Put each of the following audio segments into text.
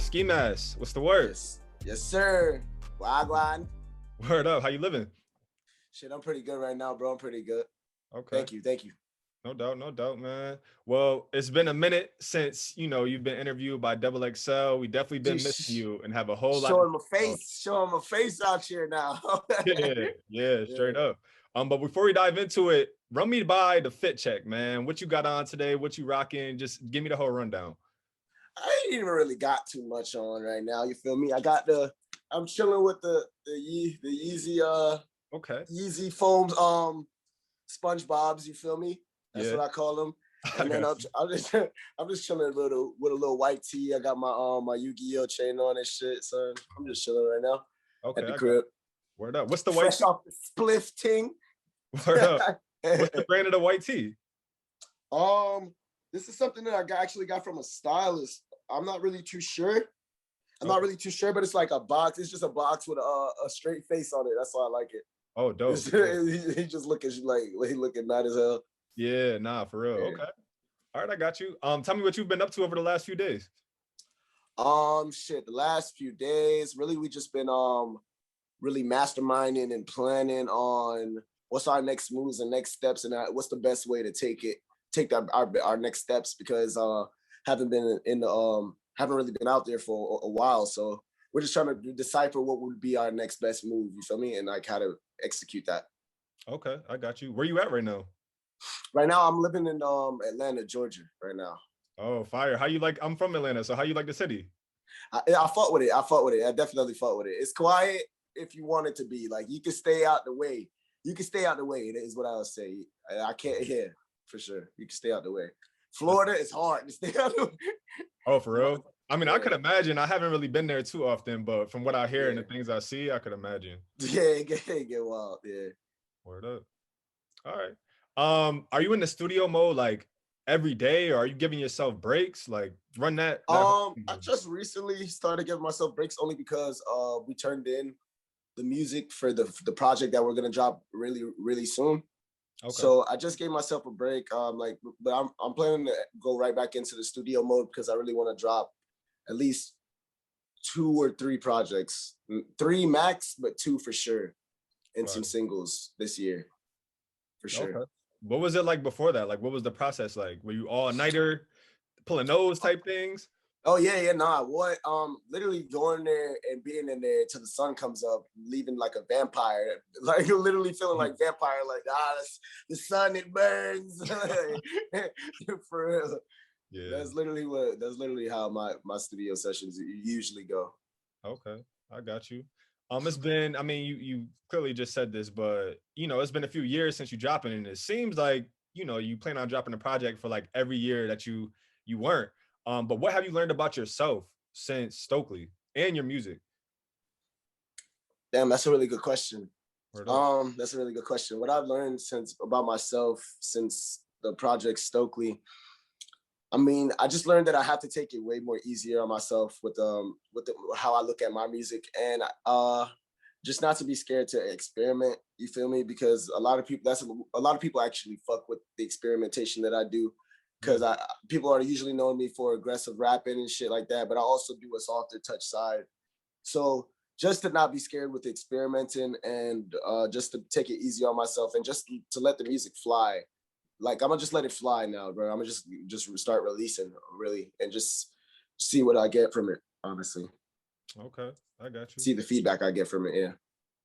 Ski Mask, what's the word? Yes, sir. Wagwan. Word up, how you living? Shit, I'm pretty good right now, bro. I'm pretty good. Okay. Thank you. No doubt, man. Well, it's been a minute since, you've been interviewed by Double XL. We definitely been missing you and have a whole lot showing my face out here now. yeah, straight up. But before we dive into it, run me by the fit check, man. What you got on today? What you rocking? Just give me the whole rundown. I ain't even really got too much on right now. You feel me? I'm chilling with the Yeezy okay. Yeezy foams SpongeBob's. You feel me? That's what I call them. And then I'm just chilling with a little white tee. I got my Yu-Gi-Oh chain on and shit. So I'm just chilling right now. Okay. At the crib. Word up. What's the white fresh off the spliff ting? Word up. What's the brand of the white tee? This is something that I actually got from a stylist. I'm not really too sure. But it's like a box. It's just a box with a straight face on it. That's why I like it. Oh, dope. He just looking like he looking mad as hell. Yeah, nah, for real. Yeah. Okay. All right, I got you. Tell me what you've been up to over the last few days. The last few days, really, we just been really masterminding and planning on what's our next moves and next steps and what's the best way to take our next steps, because haven't really been out there for a while, so we're just trying to decipher what would be our next best move, you feel me, and like how to execute that. Okay, I got you. Where you at right now? Right now, I'm living in Atlanta, Georgia. Right now. Oh, fire! How you like? I'm from Atlanta, so how you like the city? I fought with it. I definitely fought with it. It's quiet if you want it to be. Like, you can stay out the way. It is what I would say. I can't. Yeah, for sure. You can stay out the way. Florida is hard to stay out the way. Oh, for real? I mean, I could imagine. I haven't really been there too often, but from what I hear and the things I see, I could imagine. Yeah, it get wild. Yeah. Word up. All right. Are you in the studio mode like every day, or are you giving yourself breaks? Like, run that. I just recently started giving myself breaks only because we turned in the music for the project that we're gonna drop really, really soon. Okay. So I just gave myself a break. But I'm planning to go right back into the studio mode because I really want to drop at least 2 or 3 projects, 3 max, but 2 for sure, and some singles this year, for sure. Okay. What was it like before that? Like, what was the process like? Were you all-nighter, pulling those type things? Oh, yeah, nah. What? Literally going there and being in there till the sun comes up, leaving like a vampire, like literally feeling like vampire, like, the sun, it burns. For real. Yeah. That's literally how my studio sessions usually go. Okay, I got you. You clearly just said this, but it's been a few years since you dropping, and it seems like you plan on dropping a project for like every year that you weren't. But what have you learned about yourself since Stokely and your music? Damn, that's a really good question. That's a really good question. What I've learned about myself since the project Stokely, I just learned that I have to take it way more easier on myself with how I look at my music, and just not to be scared to experiment. You feel me? Because a lot of people actually fuck with the experimentation that I do, because people are usually knowing me for aggressive rapping and shit like that, but I also do a softer touch side. So just to not be scared with experimenting, and just to take it easy on myself, and just to let the music fly. Like, I'm gonna just let it fly now, bro. I'm gonna just start releasing, really, and just see what I get from it, honestly. Okay, I got you. See the feedback I get from it, yeah.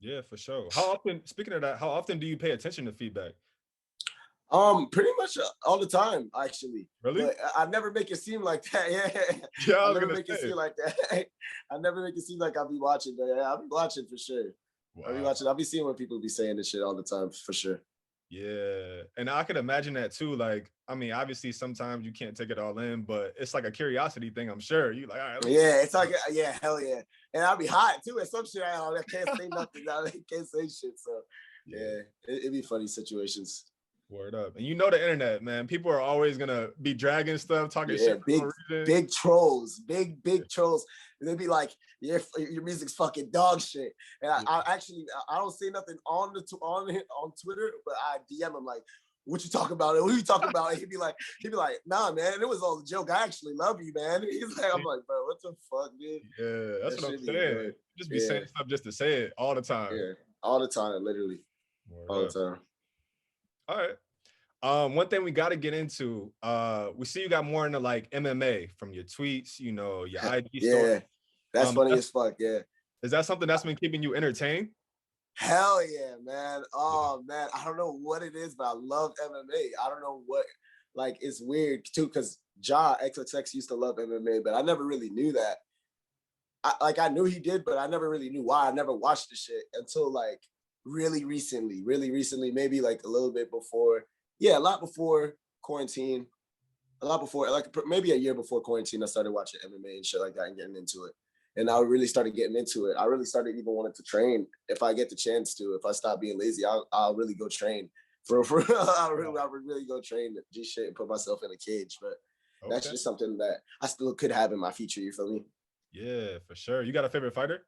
Yeah, for sure. Speaking of that, how often do you pay attention to feedback? Pretty much all the time, actually. Really? But I never make it seem like that. Yeah, I never make it seem like that. I never make it seem like I'll be watching, but I'll be watching for sure. Wow. I'll be watching. I'll be seeing when people be saying this shit all the time, for sure. Yeah, and I could imagine that too. Like, obviously sometimes you can't take it all in, but it's like a curiosity thing, I'm sure. You like, all right. Yeah, it's like, yeah, hell yeah. And I'll be hot too at some shit. I can't say nothing. I can't say shit. So yeah, it'd be funny situations. Word up. And the internet, man. People are always gonna be dragging stuff, talking shit. Big trolls, big trolls. They'd be like, your music's fucking dog shit. And I don't say nothing on Twitter, but I DM them like, what you talking about? What you talking about? And he'd be like, nah, man, it was all a joke. I actually love you, man. He's like, I'm like, bro, what the fuck, dude? Yeah, that's That what I'm shit be saying. good. Just be Yeah, saying stuff just to say it all the time. yeah, all the time, literally, Word all up. the time. All right. One thing we got to get into, we see you got more into like MMA from your tweets, you know, your IG story. Yeah, that's funny as fuck. Yeah. Is that something that's been keeping you entertained? Hell yeah, man. Oh man, I don't know what it is, but I love MMA. I don't know what, like, it's weird too, because XXX used to love MMA, but I never really knew that. I knew he did, but I never really knew why. I never watched the shit until like really recently, maybe like a little bit before. Yeah, a lot before quarantine. A lot before, like maybe a year before quarantine, I started watching MMA and shit like that and getting into it. And I really started getting into it. I really started even wanting to train. If I get the chance to, if I stop being lazy, I'll really go train. For I would really go train G shit and put myself in a cage. But that's just something that I still could have in my future. You feel me? Yeah, for sure. You got a favorite fighter?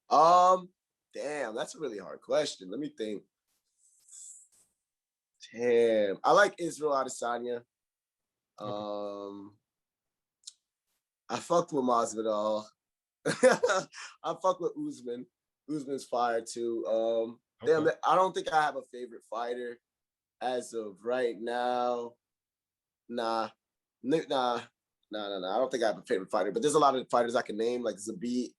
Damn, that's a really hard question. Let me think. Damn, I like Israel Adesanya. I fucked with Masvidal. I fuck with Usman. Usman's fire too. Damn, I don't think I have a favorite fighter as of right now. Nah. I don't think I have a favorite fighter, but there's a lot of fighters I can name, like Zabit.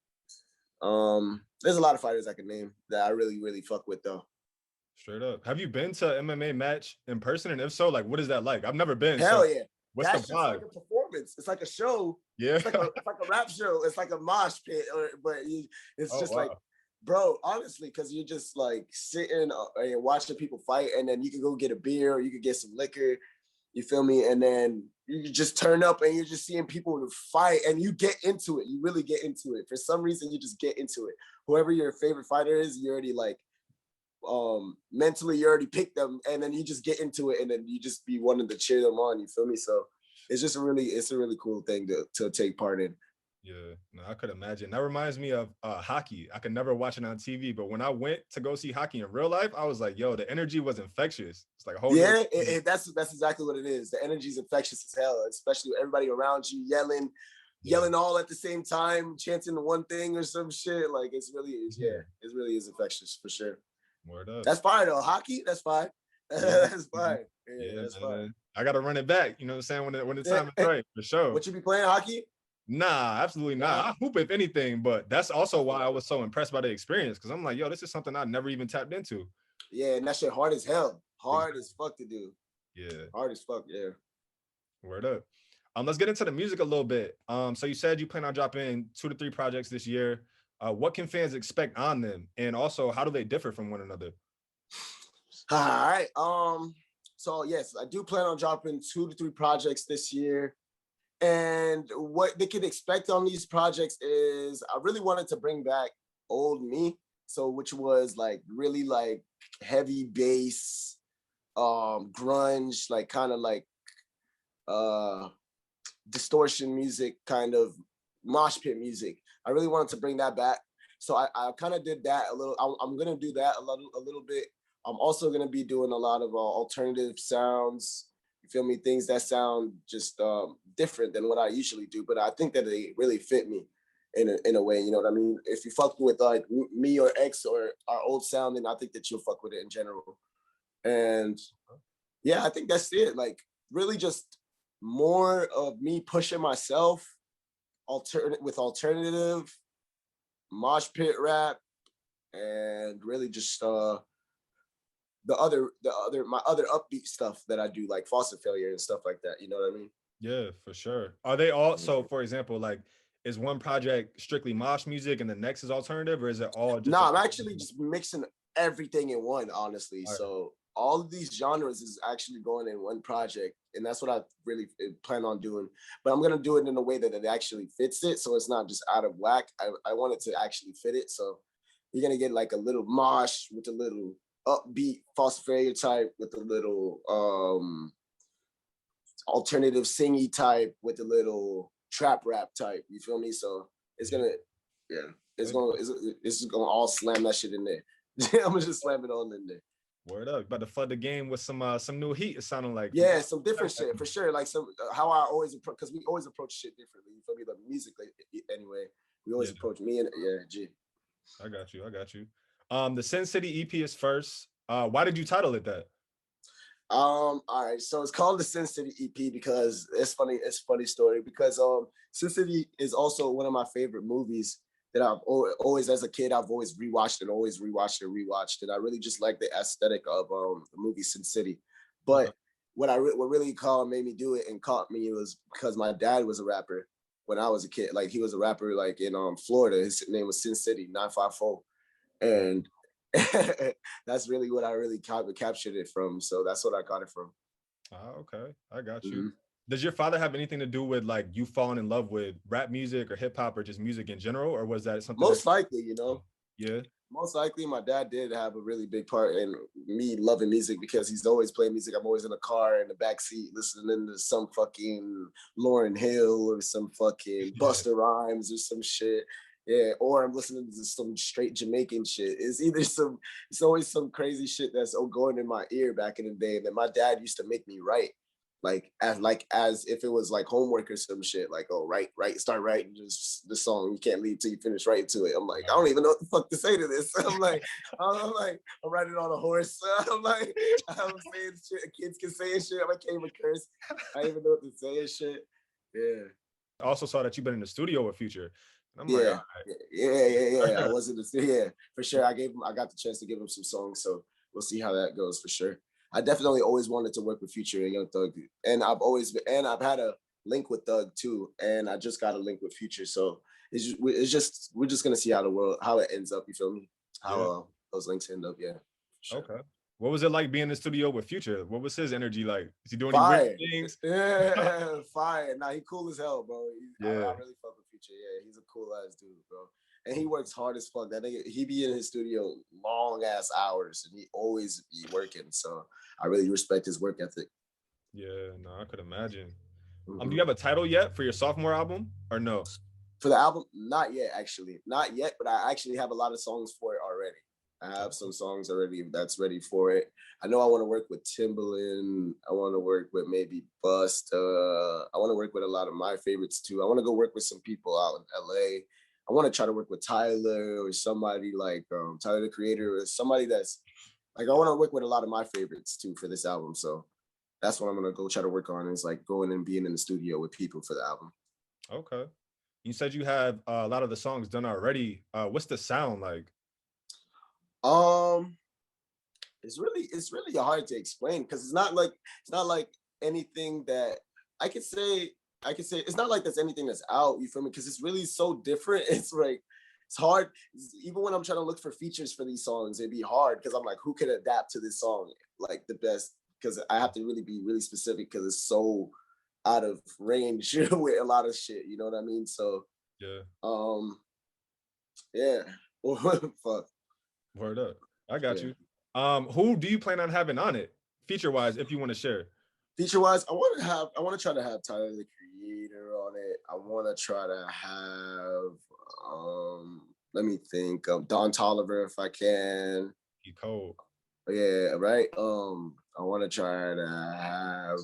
There's a lot of fighters I can name that I really, really fuck with though. Straight up. Have you been to an MMA match in person? And if so, like, what is that like? I've never been. Hell so yeah. What's That's the just vibe? like a performance. It's like a show. Yeah. It's like a rap show. It's like a mosh pit, but it's just like, bro, honestly, because you're just like sitting and watching people fight, and then you can go get a beer or you could get some liquor. You feel me? And then you just turn up and you're just seeing people fight and you get into it. You really get into it. For some reason, you just get into it. Whoever your favorite fighter is, you already like, mentally you already picked them, and then you just get into it, and then you just be wanting to cheer them on. You feel me? So it's just a really cool thing to take part in. Yeah, no, I could imagine. That reminds me of hockey. I could never watch it on TV, but when I went to go see hockey in real life, I was like, yo, the energy was infectious. It's like a whole that's exactly what it is. The energy is infectious as hell, especially with everybody around you yelling all at the same time, chanting the one thing or some shit. Like it really is infectious for sure. Word up. That's fine though. Hockey, that's fine. That's fine. Yeah, that's fine. I gotta run it back. You know what I'm saying? When the time is right, for sure. Would you be playing hockey? Nah, absolutely not. I hoop if anything, but that's also why I was so impressed by the experience, because I'm like, yo, this is something I never even tapped into. Yeah, and that shit hard as hell. Hard as fuck to do. Yeah. Hard as fuck, yeah. Word up. Let's get into the music a little bit. So you said you plan on dropping 2 to 3 projects this year. What can fans expect on them? And also, how do they differ from one another? All right. So yes, I do plan on dropping 2 to 3 projects this year. And what they can expect on these projects is I really wanted to bring back old me. So which was like really like heavy bass, grunge, like kind of like distortion music, kind of mosh pit music. I really wanted to bring that back. So I kind of did that a little. I'm gonna do that a little bit. I'm also gonna be doing a lot of alternative sounds. You feel me? Things that sound just different than what I usually do, but I think that they really fit me in a way. You know what I mean? If you fuck with like me or X or our old sound, then I think that you'll fuck with it in general. And yeah, I think that's it. Like really just more of me pushing myself with alternative mosh pit rap, and really just my other upbeat stuff that I do, like Foster Failure and stuff like that. You know what I mean? Yeah, for sure. Are they all, so for example, like, is one project strictly mosh music and the next is alternative, or is it all just? No, I'm actually just mixing everything in one, honestly. All right. So all of these genres is actually going in one project, and that's what I really plan on doing. But I'm gonna do it in a way that it actually fits it, so it's not just out of whack. I want it to actually fit it. So you're gonna get like a little mosh with a little upbeat Foster Failure type, with a little alternative singy type, with a little trap rap type. You feel me? So it's gonna, it's gonna all slam that shit in there. I'm gonna just slam it all in there. Word up. About to flood the game with some new heat, it sounded like. Yeah, some different shit for sure. Like some how I always approach, because we always approach shit differently. You feel me? Like musically, anyway, we always Yeah, approach me and yeah, G. I got you. I got you. The Sin City EP is first. Why did you title it that? All right, so it's called the Sin City EP because it's funny. It's a funny story because Sin City is also one of my favorite movies that I've always, as a kid, I've always rewatched and always rewatched and rewatched, and I really just like the aesthetic of the movie Sin City. But what really made me do it and caught me was because my dad was a rapper when I was a kid. Like he was a rapper like in Florida. His name was Sin City 954, and that's really what I really captured it from. So that's what I got it from. Oh, okay. I got you. Does your father have anything to do with like you falling in love with rap music or hip hop or just music in general? Or was that something? Most likely, you know. Yeah. Most likely my dad did have a really big part in me loving music because he's always playing music. I'm always in the car in the backseat listening to some fucking Lauryn Hill or some fucking Busta Rhymes or some shit. Yeah, or I'm listening to some straight Jamaican shit. It's always some crazy shit that's going in my ear back in the day that my dad used to make me write. As if it was like homework or some shit. Like, oh, start writing just the song. You can't leave till you finish writing to it. I'm like, I don't even know what the fuck to say to this. I'm writing on a horse. I'm saying shit. Kids can say shit. I can't even curse. I don't even know what to say and shit. Yeah. I also saw that you've been in the studio with Future. I'm yeah. Yeah. I was in the studio. Yeah, for sure. I got the chance to give him some songs. So we'll see how that goes for sure. I definitely always wanted to work with Future and Young Thug, and I've had a link with Thug too, and I just got a link with Future. So we're just gonna see how it ends up. You feel me? How those links end up? Yeah. Sure. Okay. What was it like being in the studio with Future? What was his energy like? Is he doing any weird things? Yeah, fire. Nah, he cool as hell, bro. I really fuck with Future. Yeah, he's a cool ass dude, bro. And he works hard as fuck. That nigga, he be in his studio long ass hours, and he always be working. So I really respect his work ethic. Yeah, no, I could imagine. Do you have a title yet for your sophomore album or no? For the album, not yet, actually. Not yet, but I actually have a lot of songs for it already. I have some songs already that's ready for it. I know I want to work with Timbaland. I want to work with maybe Busta. I want to work with a lot of my favorites too. I want to go work with some people out in LA. I want to try to work with Tyler or somebody like Tyler the Creator or somebody that's like, I want to work with a lot of my favorites too for this album. So that's what I'm going to go try to work on, is like going and being in the studio with people for the album. Okay. You said you have a lot of the songs done already. What's the sound like? It's really hard to explain because it's not like anything that I could say it's not like there's anything that's out, you feel me? Because it's really so different. It's like it's hard. Even when I'm trying to look for features for these songs, it'd be hard because I'm like, who can adapt to this song like the best? Because I have to really be really specific because it's so out of range with a lot of shit. You know what I mean? So yeah. Fuck. Word up. I got you. Who do you plan on having on it, feature wise, if you want to share? Feature wise, I want to try to have Tyler the Creator on it. I want to try to have let me think, Don Toliver if I can. He cold. Yeah, right. I want to try to have,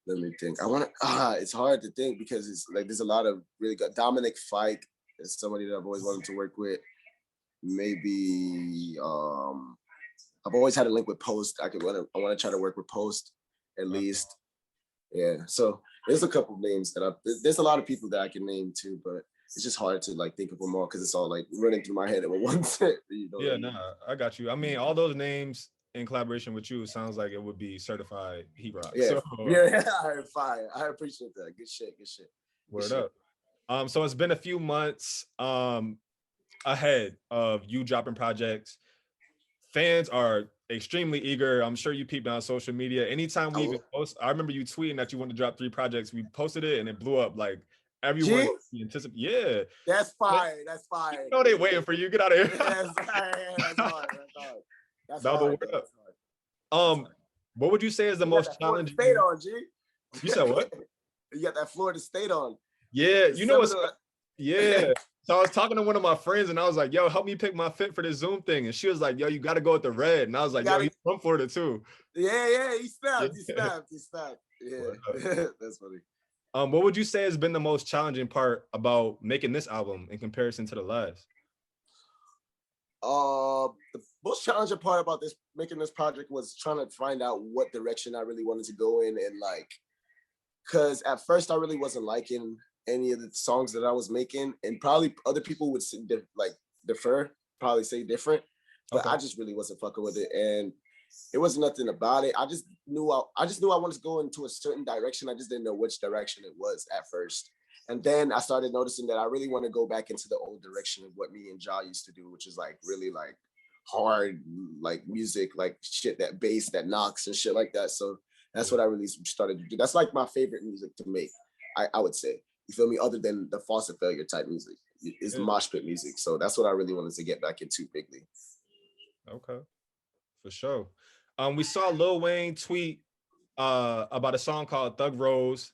let me think. It's hard to think because it's like there's a lot of really good. Dominic Fike is somebody that I've always wanted to work with. Maybe I've always had a link with Post. I want to try to work with Post at least. Yeah. So there's a couple of names that there's a lot of people that I can name too, but it's just hard to like think of them all because it's all like running through my head at once. You know yeah, I got you. I mean, all those names in collaboration with you, it sounds like it would be certified heat rock. Yeah, so, yeah, fire. I appreciate that. Good shit. Word up. So it's been a few months ahead of you dropping projects. Fans are extremely eager. I'm sure you peeped on social media. Anytime we even post, I remember you tweeting that you want to drop 3 projects. We posted it and it blew up. Like everyone anticipated. Yeah. That's fire. That's fire. You know they waiting for you. Get out of here. That's hard. That's hard. What would you say is the most challenging? State on, G. You said what? You got that Florida State on. Yeah, you know what's yeah. So I was talking to one of my friends and I was like, yo, help me pick my fit for this Zoom thing. And she was like, yo, you got to go with the red. And I was like, yo, Gotta, he's from Florida too. yeah, he Yeah. snapped. He snapped. Yeah, that's funny. What would you say has been the most challenging part about making this album in comparison to the last? The most challenging part about making this project was trying to find out what direction I really wanted to go in, and like, cause at first I really wasn't liking any of the songs that I was making, and probably other people would defer, probably say different, but Okay. I just really wasn't fucking with it, and it wasn't nothing about it. I just knew I wanted to go into a certain direction. I just didn't know which direction it was at first. And then I started noticing that I really want to go back into the old direction of what me and Ja used to do, which is like really like hard, like music, like shit, that bass that knocks and shit like that. So that's what I really started to do. That's like my favorite music to make, I would say. You feel me? Other than the Faucet Failure type music is the mosh pit music. So that's what I really wanted to get back into bigly. Okay, for sure. We saw Lil Wayne tweet about a song called Thug Rose.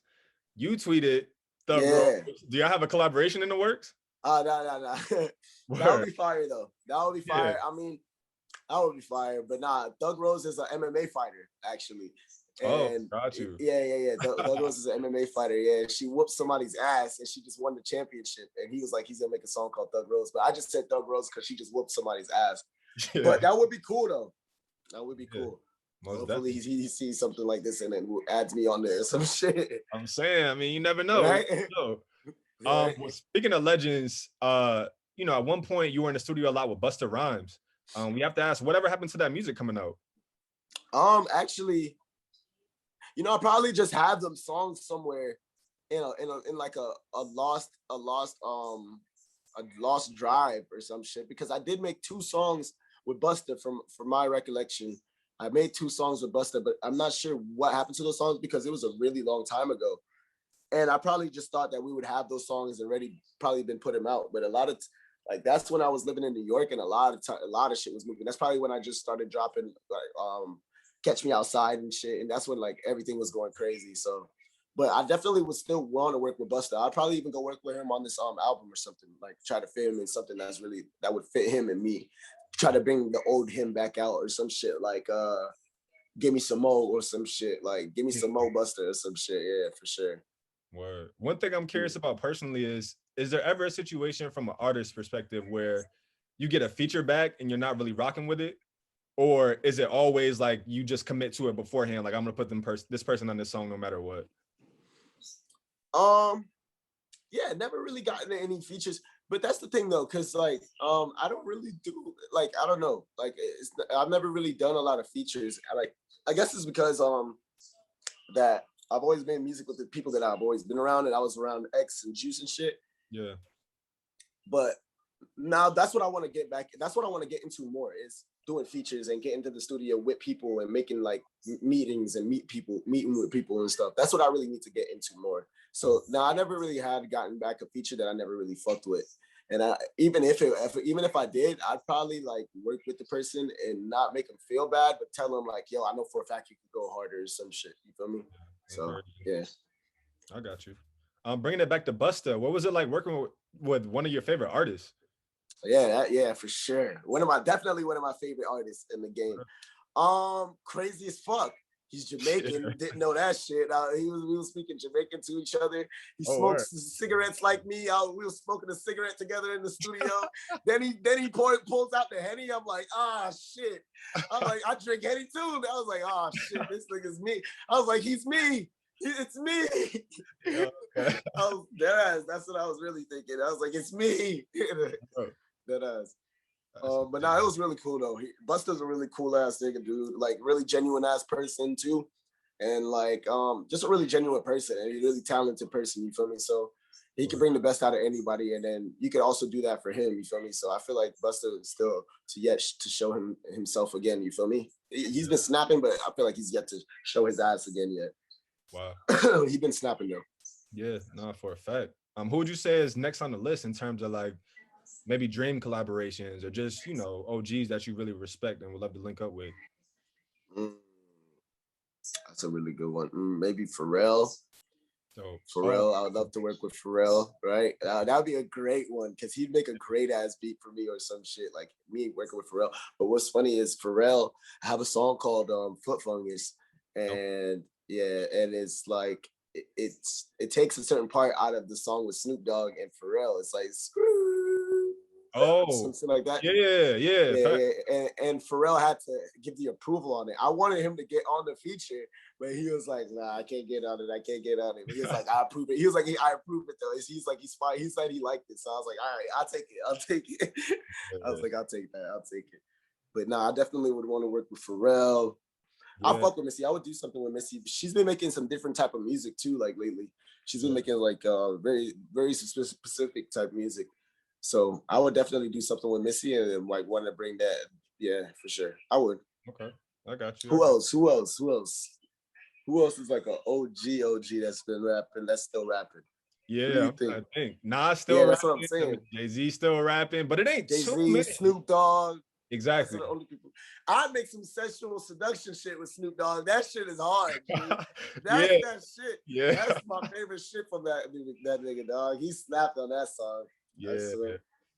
You tweeted Thug Rose. Do y'all have a collaboration in the works? No. That would be fire though. That would be fire. Yeah. I mean, that would be fire. But nah, Thug Rose is an MMA fighter actually. And got you. Yeah. Thug Rose is an MMA fighter. Yeah, she whooped somebody's ass and she just won the championship. And he was like, he's gonna make a song called Thug Rose. But I just said Thug Rose because she just whooped somebody's ass. Yeah. But that would be cool though. That would be cool. Most Hopefully he sees something like this and then adds me on there or some shit. I'm saying, I mean, you never know. Right? Well, speaking of legends, you know, at one point you were in the studio a lot with Busta Rhymes. We have to ask, whatever happened to that music coming out? Actually, you know, I probably just have them songs somewhere, in like a lost drive or some shit, because I did make 2 songs with Busta from my recollection. I made 2 songs with Busta, but I'm not sure what happened to those songs because it was a really long time ago. And I probably just thought that we would have those songs already probably been put them out. But a lot of like, that's when I was living in New York and a lot of shit was moving. That's probably when I just started dropping like Catch Me Outside and shit. And that's when like everything was going crazy. So, but I definitely would still want to work with Busta. I'd probably even go work with him on this album or something, like try to fit him in something that would fit him and me. Try to bring the old him back out or some shit, like Give Me Some Mo or some shit, like Give Me Some Mo Busta or some shit. Yeah, for sure. Word. One thing I'm curious about personally is there ever a situation from an artist's perspective where you get a feature back and you're not really rocking with it? Or is it always like you just commit to it beforehand, like I'm gonna put this person on this song no matter what? Yeah, never really gotten any features. But that's the thing though, because like I don't really do, like, I don't know, like I've never really done a lot of features. I guess it's because that I've always made music with the people that I've always been around, and I was around X and Juice and shit. Yeah. But now that's what I want to get back. That's what I want to get into more, is doing features and getting to the studio with people and making like meetings and meeting with people and stuff. That's what I really need to get into more. So now I never really had gotten back a feature that I never really fucked with. And even if I did, I'd probably like work with the person and not make them feel bad, but tell them like, yo, I know for a fact you could go harder or some shit. You feel me? So yeah, I got you. Bringing it back to Busta, what was it like working with one of your favorite artists? Yeah, for sure. Definitely one of my favorite artists in the game. Crazy as fuck. He's Jamaican. Didn't know that shit. We was speaking Jamaican to each other. He smokes cigarettes like me. We were smoking a cigarette together in the studio. then he pulls out the Henny. I'm like, shit. I'm like, I drink Henny too. And I was like, shit, this nigga's me. I was like, he's me. It's me. That's what I was really thinking. I was like, it's me. But nah, it was really cool though. Busta's a really cool ass nigga, dude. Like really genuine ass person too, and like just a really genuine person and a really talented person. You feel me? So he can bring the best out of anybody, and then you could also do that for him. You feel me? So I feel like Busta is still to show himself again. You feel me? He's been snapping, but I feel like he's yet to show his ass again yet. Wow. He's been snapping though. Yeah, no, for a fact. Who would you say is next on the list in terms of like maybe dream collaborations or just, you know, OGs that you really respect and would love to link up with? That's a really good one. Maybe Pharrell. Dope. Pharrell, I would love to work with Pharrell, right? That would be a great one because he'd make a great ass beat for me or some shit, like me working with Pharrell. But what's funny is Pharrell, I have a song called Foot Fungus, and yeah, and it's like it takes a certain part out of the song with Snoop Dogg and Pharrell. It's like something like that. Yeah. And Pharrell had to give the approval on it. I wanted him to get on the feature, but he was like, "Nah, I can't get on it. I can't get on it." But he was like, "I approve it." He was like, "I approve it though." He's like, "He's fine." He said he liked it, so I was like, "All right, I'll take it. I'll take it." I was like, "I'll take that. I'll take it." But nah, I definitely would want to work with Pharrell. I fuck with Missy. I would do something with Missy. She's been making some different type of music too, like lately. She's been making like very, very specific type music. So I would definitely do something with Missy and like want to bring that. Yeah, for sure. I would. Okay, I got you. Who else? Who else? Who else? Who else is like an OG that's been rapping, that's still rapping? Yeah, I think Nas still rapping. That's what I'm saying. Jay-Z still rapping, but it ain't too many. Snoop Dogg. Exactly. That's the only people. I make some sexual seduction shit with Snoop Dogg. That shit is hard, dude. That's that shit. Yeah. That's my favorite shit from that nigga, dog. He snapped on that song. Yeah.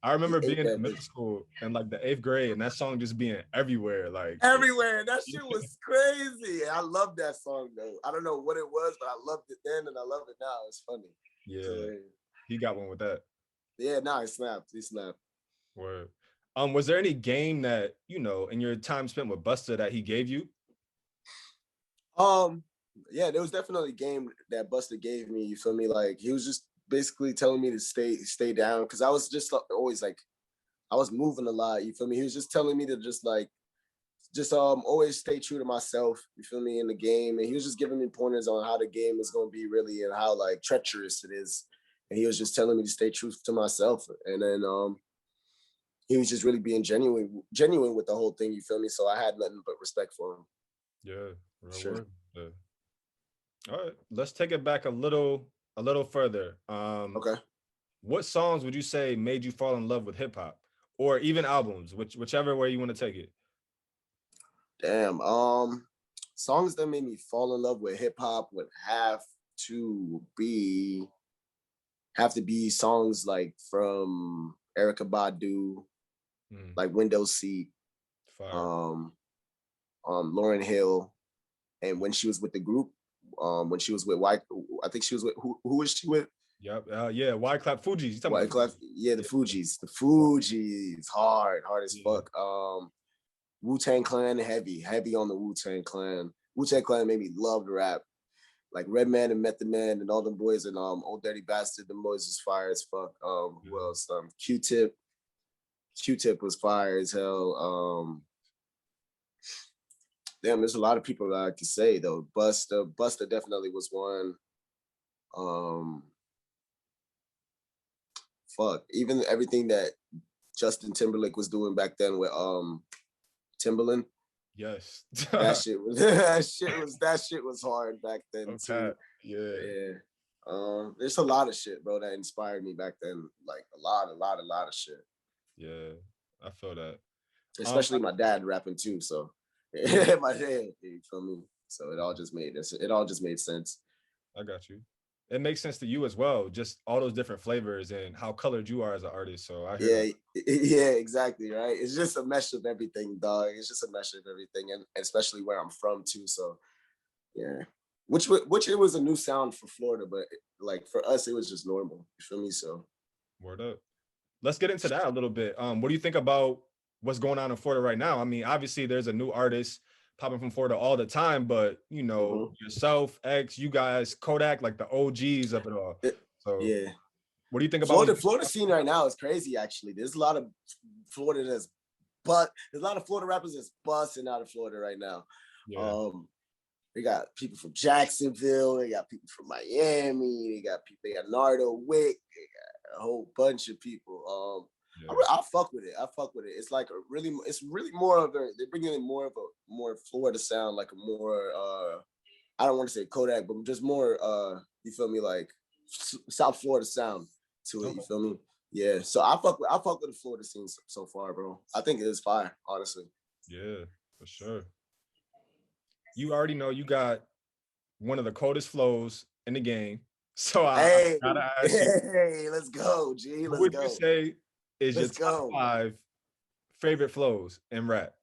I remember being in middle school and like the 8th grade and that song just being everywhere. Like everywhere. That shit was crazy. I love that song though. I don't know what it was, but I loved it then and I love it now. It's funny. Yeah. So, he got one with that. Yeah, nah, he snapped. Word. Was there any game that, you know, in your time spent with Busta that he gave you? Yeah, there was definitely a game that Busta gave me. You feel me? Like he was just basically telling me to stay down because I was just always like I was moving a lot. You feel me? He was just telling me to just always stay true to myself. You feel me? In the game, and he was just giving me pointers on how the game is going to be really and how like treacherous it is. And he was just telling me to stay true to myself. And then he was just really being genuine with the whole thing. You feel me? So I had nothing but respect for him. Yeah, sure. Yeah. All right, let's take it back a little further. Okay. What songs would you say made you fall in love with hip hop, or even albums, whichever way you want to take it? Damn. Songs that made me fall in love with hip hop would have to be songs like from Erykah Badu, like Window Seat, Lauryn Hill, and when she was with the group, when she was with I think she was with who was she with? Yep. Yeah. Wyclef Fugees. Yeah, the Fugees. The Fugees. Hard as fuck. Wu-Tang Clan, heavy on the Wu-Tang Clan. Wu-Tang Clan made me love rap. Like Redman and Method Man and all them boys and Old Dirty Bastard, them boys was fire as fuck. Who else? Q-Tip was fire as hell. Damn, there's a lot of people that I could say though. Busta definitely was one. Even everything that Justin Timberlake was doing back then with Timberland. Yes. that shit was hard back then too. Yeah. There's a lot of shit, bro, that inspired me back then. Like a lot of shit. Yeah, I feel that. Especially my dad rapping too. So my dad, you feel me? So it all just made sense. I got you. It makes sense to you as well, just all those different flavors and how colored you are as an artist. So I hear yeah, exactly, right? It's just a mesh of everything, dog. It's just a mesh of everything, and especially where I'm from too. So yeah, which it was a new sound for Florida, but like for us, it was just normal. You feel me? So word up. Let's get into that a little bit. What do you think about what's going on in Florida right now? I mean, obviously there's a new artist popping from Florida all the time, but you know, yourself, X, you guys, Kodak, like the OGs of it all. So yeah. What do you think about Florida scene right now is crazy, actually. There's a lot of Florida there's a lot of Florida rappers that's busting out of Florida right now. Yeah. They got people from Jacksonville, they got people from Miami, they got Nardo Wick, they got a whole bunch of people. I fuck with it. It's like it's really more of they're bringing in more Florida sound, like a more I don't want to say Kodak, but just more you feel me, like South Florida sound to it. You feel me? Yeah. So I fuck with the Florida scene so far, bro. I think it is fire, honestly. Yeah, for sure. You already know you got one of the coldest flows in the game. So I Hey, gotta ask you, hey, let's go, G. what Let's would you go. say is your Let's top go. 5 favorite flows in rap,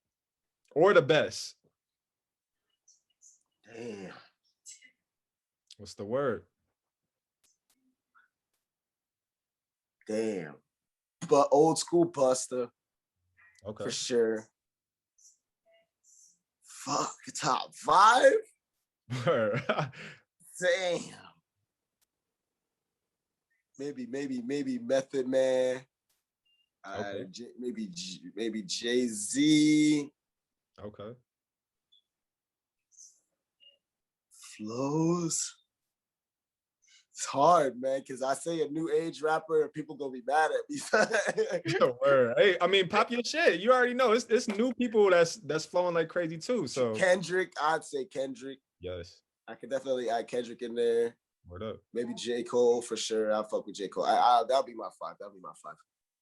or the best? Damn. What's the word? Damn. But old school Busta, Okay. for sure. Fuck, top 5? Word. Damn. Maybe Method Man. Okay. Maybe Jay-Z. Okay. Flows. It's hard, man, because I say a new age rapper and people gonna be mad at me. Word. Hey, I mean, pop your shit. You already know it's new people that's flowing like crazy too. So Kendrick, I'd say Kendrick. yes. I could definitely add Kendrick in there. Word up. Maybe J. Cole for sure. I'll fuck with J. Cole. That'll be my 5. That'll be my 5.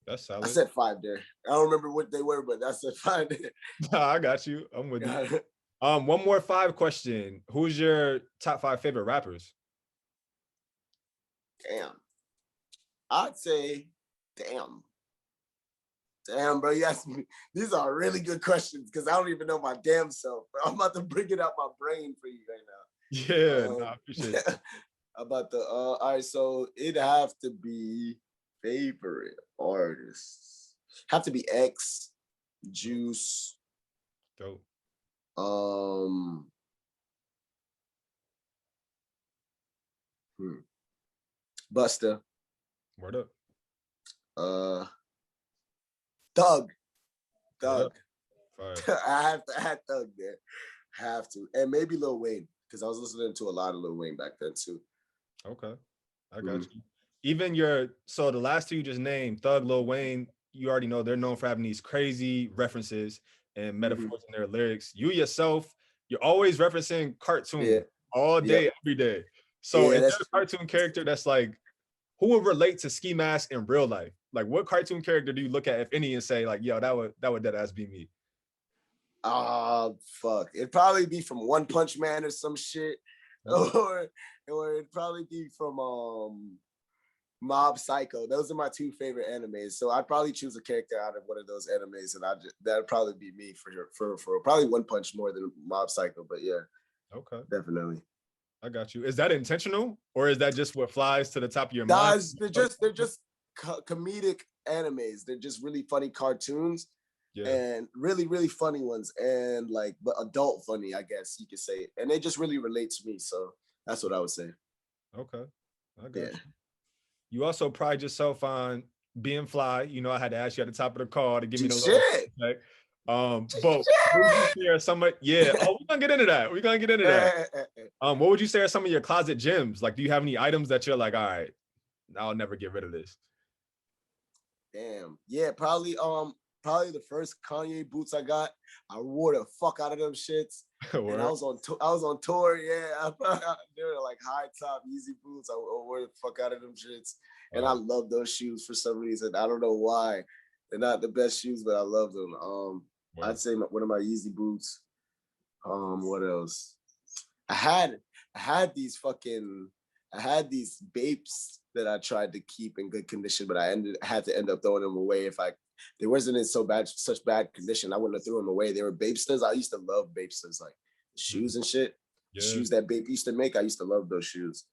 That's I solid. said 5 there. I don't remember what they were, but I said 5 there. I got you. I'm with you. One more 5 question. Who's your top 5 favorite rappers? Damn. I'd say, damn, bro. You asked me. These are really good questions because I don't even know my damn self. Bro. I'm about to bring it out my brain for you right now. Yeah, I appreciate it. About the all right, so it'd have to be favorite artists. Have to be X, Juice, Dope. Busta, Word up. Thug. Word up. Fire. I have to add Thug there. Have to. And maybe Lil Wayne, because I was listening to a lot of Lil Wayne back then too. Okay. I got you. Even the last 2 you just named, Thug, Lil Wayne, you already know they're known for having these crazy references and metaphors in their lyrics. You yourself, you're always referencing cartoons all day, every day. So is there a cartoon character that's like, who would relate to Ski Mask in real life? Like, what cartoon character do you look at, if any, and say like, yo, that would dead ass be me? Fuck. It'd probably be from One Punch Man or some shit. Or it'd probably be from Mob Psycho. Those are my 2 favorite animes. So I'd probably choose a character out of one of those animes, and that'd probably be me for probably One Punch more than Mob Psycho. But yeah. Okay. Definitely. I got you. Is that intentional, or is that just what flies to the top of your mind? They're just comedic animes. They're just really funny cartoons. Yeah. And really, really funny ones, and like, but adult funny, I guess you could say. And they just really relate to me. So that's what I would say. Okay. I got you. You also pride yourself on being fly. You know, I had to ask you at the top of the call to give me the little but would you share some of, we're gonna get into that. We're gonna get into that. What would you say are some of your closet gems? Like, do you have any items that you're like, all right, I'll never get rid of this? Damn. Yeah, probably the first Kanye boots I got. I wore the fuck out of them shits. And I was on tour. Yeah, they were like high top Yeezy boots. I wore the fuck out of them shits. And I love those shoes for some reason. I don't know why. They're not the best shoes, but I love them. I'd say one of my Yeezy boots. What else? I had these Bapes that I tried to keep in good condition, but I had to end up throwing them away. They wasn't in such bad condition, I wouldn't have threw them away. They were Bapesters. I used to love Bapesters, like shoes and shit. Yeah. Shoes that Bape used to make, I used to love those shoes.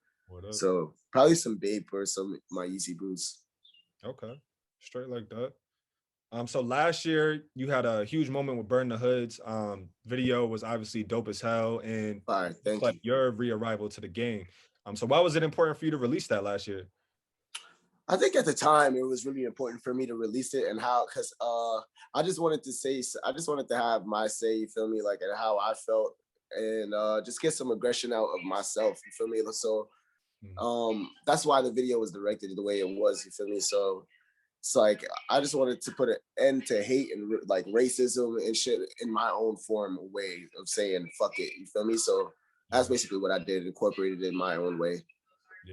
So probably some Bape or some my Yeezy boots. Okay, straight like that. So last year you had a huge moment with Burn the Hoods. Video was obviously dope as hell, and thank you. Your re-arrival to the game. So why was it important for you to release that last year? I think at the time it was really important for me to release it, and because I just wanted to have my say, you feel me, like, and how I felt, and just get some aggression out of myself, you feel me. So that's why the video was directed the way it was, you feel me. So it's like I just wanted to put an end to hate and like racism and shit in my own way of saying fuck it, you feel me. So that's basically what I did, incorporated it in my own way.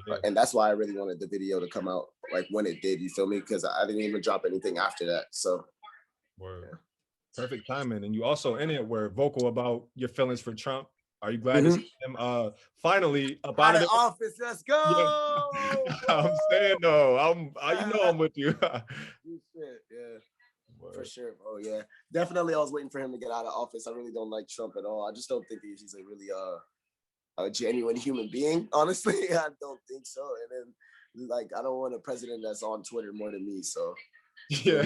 Yeah. And that's why I really wanted the video to come out like when it did, you feel me? Because I didn't even drop anything after that. So perfect timing. And you also in it were vocal about your feelings for Trump. Are you glad to see him finally up out Out of of it? office, let's Yeah. go. I'm saying though, you know I'm with you. You shit, yeah. Word. For sure. Oh yeah, definitely. I was waiting for him to get out of office. I really don't like Trump at all. I just don't think he's a really a genuine human being. Honestly, I don't think so. And then like I don't want a president that's on Twitter more than me. So Yeah.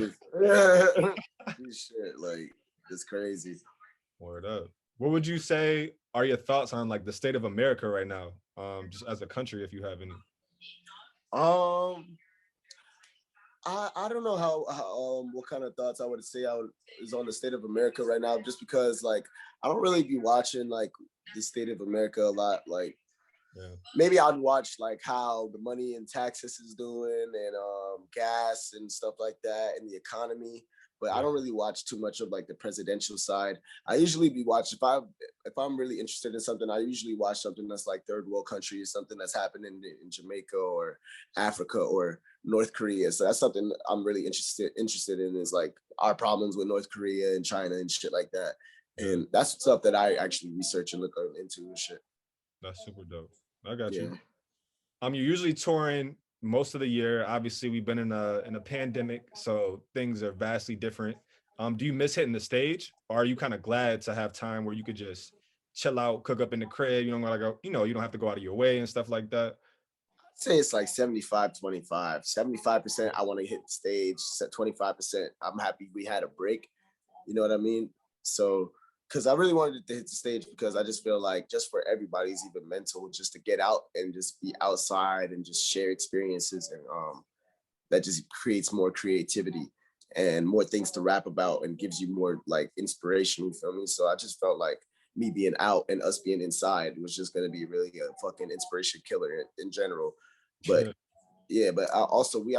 shit, like it's crazy. Word up. What would you say are your thoughts on like the state of America right now? Just as a country, if you have any. I don't know how what kind of thoughts I would say is on the state of America right now, just because like I don't really be watching like the state of America a lot. Like maybe I'd watch like how the money in Texas is doing and gas and stuff like that and the economy. But I don't really watch too much of like the presidential side. I usually be watching if I'm really interested in something, I usually watch something that's like third world countries, something that's happening in Jamaica or Africa or North Korea. So that's something I'm really interested in is like our problems with North Korea and China and shit like that. And that's stuff that I actually research and look into and shit. That's super dope. I got you. You're usually touring most of the year. Obviously, we've been in a pandemic, so things are vastly different. Do you miss hitting the stage, or are you kind of glad to have time where you could just chill out, cook up in the crib? You don't gotta go, you don't have to go out of your way and stuff like that. I'd say it's like 75-25. 75% I want to hit the stage. 25% I'm happy we had a break. You know what I mean? So because I really wanted to hit the stage because I just feel like just for everybody's even mental, just to get out and just be outside and just share experiences and that just creates more creativity and more things to rap about and gives you more like inspiration, you feel me? So I just felt like me being out and us being inside was just gonna be really a fucking inspiration killer in general. But yeah, but I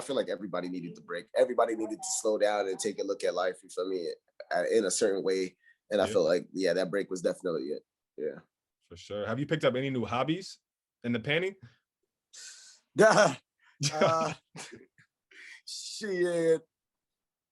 feel like everybody needed the break. Everybody needed to slow down and take a look at life, you feel me, in a certain way. And I feel like, that break was definitely it. Yeah. For sure. Have you picked up any new hobbies in the painting? Shit.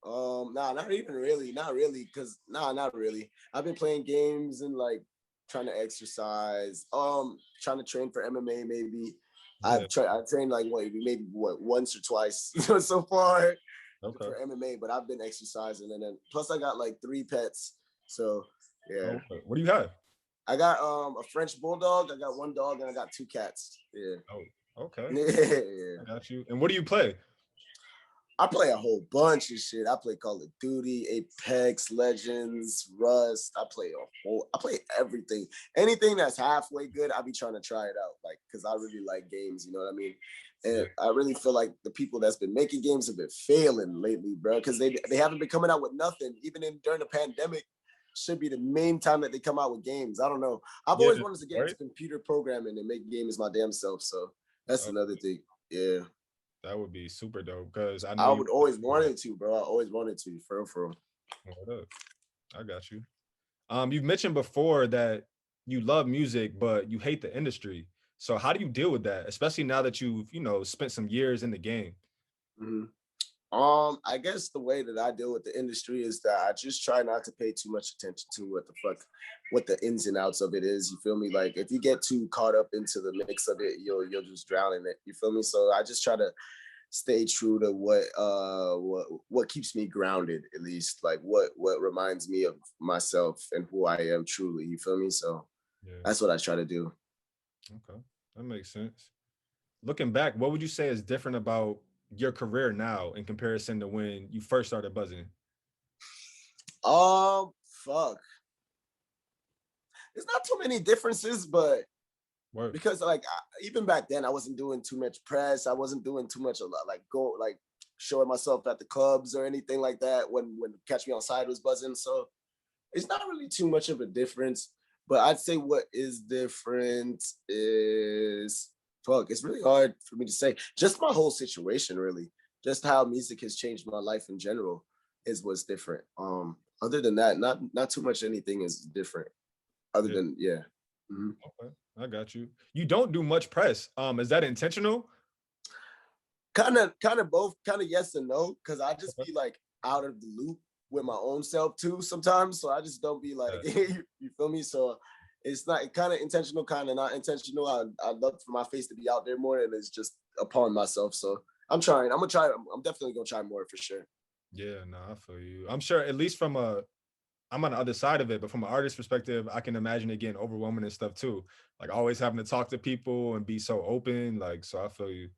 Not even really. Not really. Not really. I've been playing games and like trying to exercise. Trying to train for MMA maybe. I've trained like maybe once or twice so far for MMA, but I've been exercising and then plus I got like 3 pets. So yeah. Okay. What do you have? I got a French bulldog, I got 1 dog, and I got 2 cats. Yeah. Oh, okay. Yeah. I got you. And what do you play? I play a whole bunch of shit. I play Call of Duty, Apex Legends, Rust. I play everything. Anything that's halfway good, I be trying to try it out. Like, cause I really like games, you know what I mean? And I really feel like the people that's been making games have been failing lately, bro. Cause they haven't been coming out with nothing. Even during the pandemic, should be the main time that they come out with games. I don't know. I've always wanted to get into computer programming and make games my damn self. So that's another thing. Yeah. That would be super dope because I would always wanted to, bro. I always wanted to, for real. What up? I got you. You've mentioned before that you love music, but you hate the industry. So how do you deal with that, especially now that you've spent some years in the game? Mm-hmm. I guess the way that I deal with the industry is that I just try not to pay too much attention to what the ins and outs of it is. You feel me? Like if you get too caught up into the mix of it, you'll just drown in it. You feel me? So I just try to stay true to what keeps me grounded, at least like what reminds me of myself and who I am truly. You feel me? So that's what I try to do. Okay, that makes sense. Looking back, what would you say is different about your career now in comparison to when you first started buzzing? Fuck. There's not too many differences, but because like even back then I wasn't doing too much press. I wasn't doing too much like showing myself at the clubs or anything like that when Catch Me Outside was buzzing. So it's not really too much of a difference. But I'd say what is different is it's really hard for me to say. Just my whole situation, really. Just how music has changed my life in general is what's different. Other than that, not too much anything is different. Other than Mm-hmm. Okay, I got you. You don't do much press. Is that intentional? Kind of both, kind of yes and no, because I just be like out of the loop with my own self too sometimes. So I just don't be like, you feel me? So it's not kind of intentional, kind of not intentional. I love for my face to be out there more, and it's just upon myself. So I'm trying. I'm gonna try. I'm definitely gonna try more for sure. Yeah, no, I feel you. I'm sure at least from I'm on the other side of it, but from an artist perspective, I can imagine it getting overwhelming and stuff too. Like always having to talk to people and be so open. Like, so I feel you.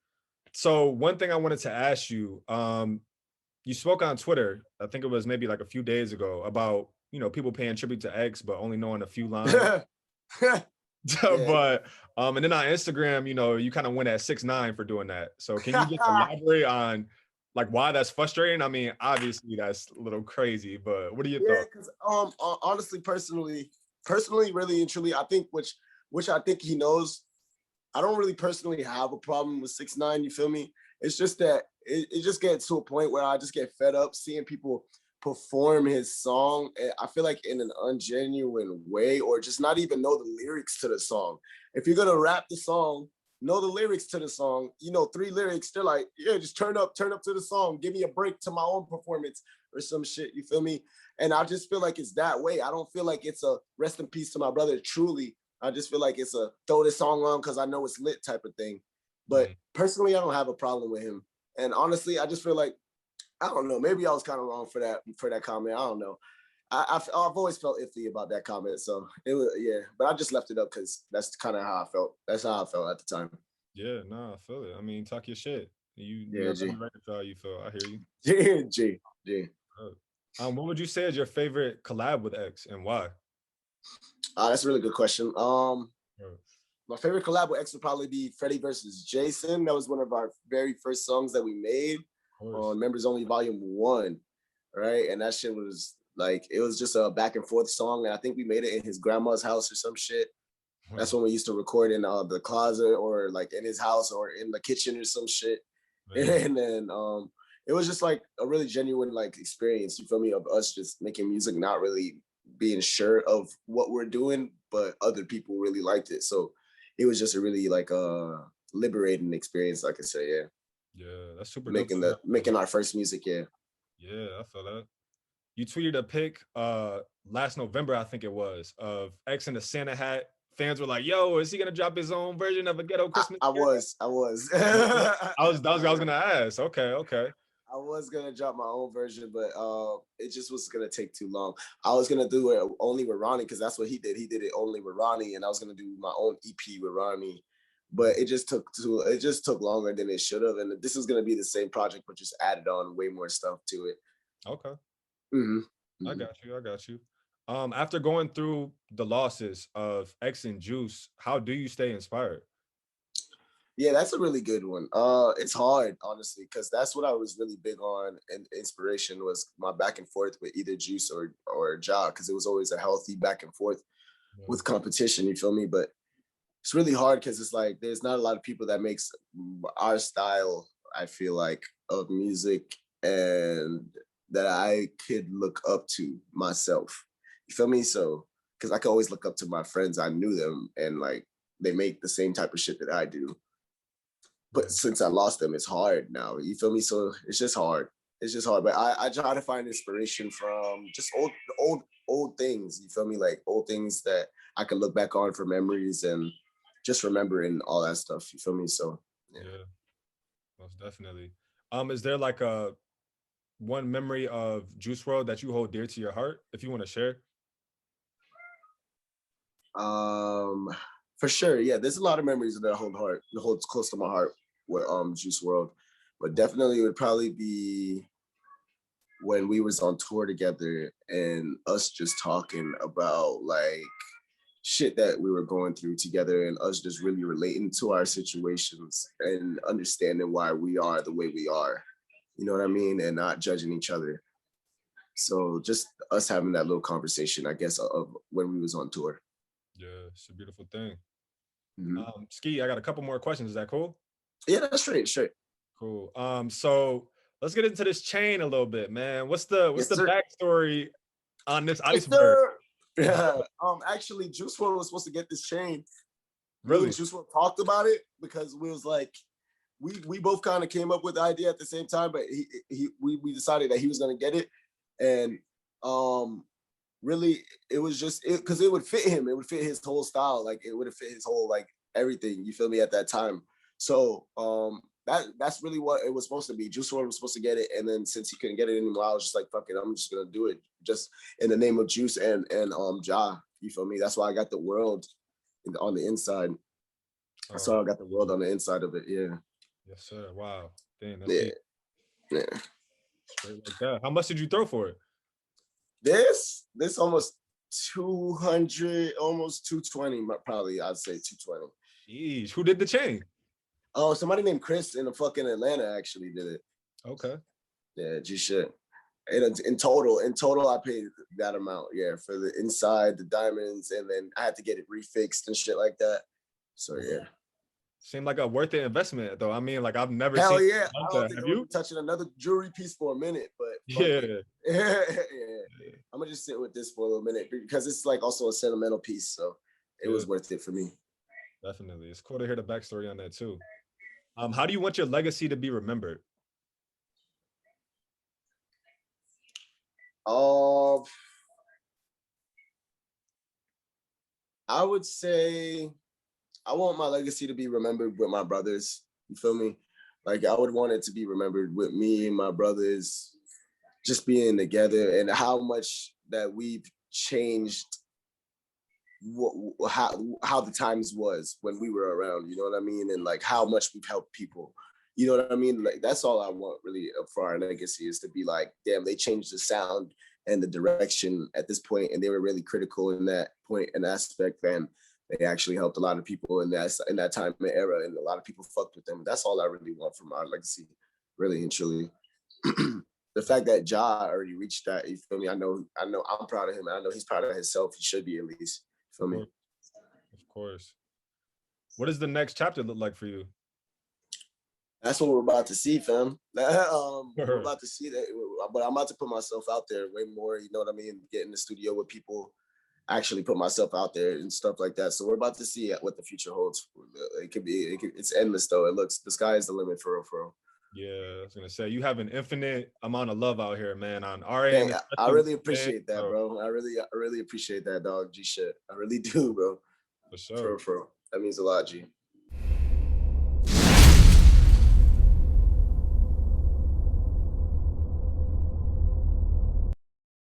So one thing I wanted to ask you, you spoke on Twitter, I think it was maybe like a few days ago, about, people paying tribute to X, but only knowing a few lines. Yeah. But and then on Instagram, you kind of went at 6ix9ine for doing that. So can you just elaborate on like why that's frustrating? I mean, obviously that's a little crazy, but what are your Yeah, thoughts? because honestly, personally, really and truly, I think which I think he knows. I don't really personally have a problem with 6ix9ine. You feel me? It's just that it just gets to a point where I just get fed up seeing people perform his song. I feel like in an ungenuine way, or just not even know the lyrics to the song. If you're gonna rap the song, know the lyrics to the song. 3 lyrics. They're like, yeah, just turn up to the song. Give me a break to my own performance or some shit. You feel me? And I just feel like it's that way. I don't feel like it's a rest in peace to my brother. Truly, I just feel like it's a throw this song on because I know it's lit type of thing. But personally, I don't have a problem with him. And honestly, I just feel like, I don't know, maybe I was kind of wrong for that comment. I don't know. I've always felt iffy about that comment. So it was, yeah, but I just left it up because that's kind of how I felt. That's how I felt at the time. Yeah, no, I feel it. I mean, talk your shit. You Yeah, have G. every right to feel how you feel. I hear you. G. G. G. What would you say is your favorite collab with X and why? That's a really good question. Right. My favorite collab with X would probably be Freddie versus Jason. That was one of our very first songs that we made on Members Only Volume 1, right? And that shit was like, it was just a back and forth song. And I think we made it in his grandma's house or some shit. That's when we used to record in the closet or like in his house or in the kitchen or some shit. Man. And then it was just like a really genuine like experience, you feel me, of us just making music, not really being sure of what we're doing, but other people really liked it. So it was just a really like liberating experience, like I say, yeah. Yeah, that's super dope. Making our first music, yeah. Yeah, I feel that. You tweeted a pic last November, I think it was, of X in the Santa hat. Fans were like, "Yo, is he gonna drop his own version of a Ghetto Christmas?" I was. I was gonna ask. Okay. I was gonna drop my own version, but it just was gonna take too long. I was gonna do it only with Ronnie because that's what he did. He did it only with Ronnie, and I was gonna do my own EP with Ronnie. But it just took longer than it should have. And this is gonna be the same project, but just added on way more stuff to it. Okay. Mm-hmm. I got you. After going through the losses of X and Juice, how do you stay inspired? Yeah, that's a really good one. It's hard, honestly, because that's what I was really big on. And inspiration was my back and forth with either Juice or Ja, because it was always a healthy back and forth with competition. You feel me? But it's really hard because it's like there's not a lot of people that makes our style, I feel like, of music and that I could look up to myself. You feel me? So because I could always look up to my friends, I knew them, and like they make the same type of shit that I do. But since I lost them, it's hard now. You feel me? So it's just hard. It's just hard. But I try to find inspiration from just old things. You feel me? Like old things that I can look back on for memories and just remembering all that stuff. You feel me? So yeah, most definitely. Is there like a one memory of Juice Wrld that you hold dear to your heart, if you want to share? For sure, yeah. There's a lot of memories that holds close to my heart with Juice Wrld, but definitely it would probably be when we was on tour together and us just talking about like shit that we were going through together and us just really relating to our situations and understanding why we are the way we are. You know what I mean? And not judging each other. So just us having that little conversation, I guess, of when we was on tour. Yeah, it's a beautiful thing. Mm-hmm. Ski, I got a couple more questions. Is that cool? Yeah, that's straight. Cool. So let's get into this chain a little bit, man. What's the Yes, backstory on this yes, iceberg? Yeah. Actually, Juice WRLD was supposed to get this chain. Really? Me and Juice WRLD talked about it because we was like, we both kind of came up with the idea at the same time, but we decided that he was gonna get it, and really, it was just because it would fit him. It would fit his whole style. Like it would have fit his whole like everything. You feel me at that time. So that's really what it was supposed to be. Juice WRLD was supposed to get it, and then since he couldn't get it anymore, I was just like, fuck it, I'm just gonna do it just in the name of Juice and Ja. You feel me? That's why I got the world on the inside. That's why I got the world on the inside of it. Yeah. Yes, sir. Wow. Damn, that's Yeah. deep. Yeah. Straight like that. How much did you throw for it? This almost 200, almost 220, probably. I'd say 220. Jeez, who did the chain? Oh, somebody named Chris in the fucking Atlanta actually did it. Okay. Yeah, G shit. In total, I paid that amount. Yeah, for the inside, the diamonds, and then I had to get it refixed and shit like that. So yeah. Seemed like a worth it investment though. I mean, like I've never Hell seen. yeah. I don't think Have I'm you? touching another jewelry piece for a minute, but Yeah. yeah. I'm gonna just sit with this for a little minute because it's like also a sentimental piece. So it was worth it for me. Definitely. It's cool to hear the backstory on that too. How do you want your legacy to be remembered? I would say I want my legacy to be remembered with my brothers. You feel me? Like I would want it to be remembered with me and my brothers just being together, and how much that we've changed how the times was when we were around, you know what I mean? And like how much we've helped people. You know what I mean? Like that's all I want really for our legacy, is to be like, damn, they changed the sound and the direction at this point, and they were really critical in that point and aspect, and they actually helped a lot of people in that time and era, and a lot of people fucked with them. That's all I really want from our legacy, really and truly. The fact that Ja already reached that, you feel me? I know I'm proud of him, and I know he's proud of himself. He should be, at least. You feel me? Of course. What does the next chapter look like for you? That's what we're about to see, fam. We're about to see that, but I'm about to put myself out there way more. You know what I mean? Get in the studio with people, actually put myself out there and stuff like that. So we're about to see what the future holds. It's endless though. It looks, the sky is the limit for real. Yeah, I was gonna say you have an infinite amount of love out here, man. On our end, I really appreciate that, bro. I really appreciate that, dog. G shit. I really do, bro. For sure. For that means a lot, G.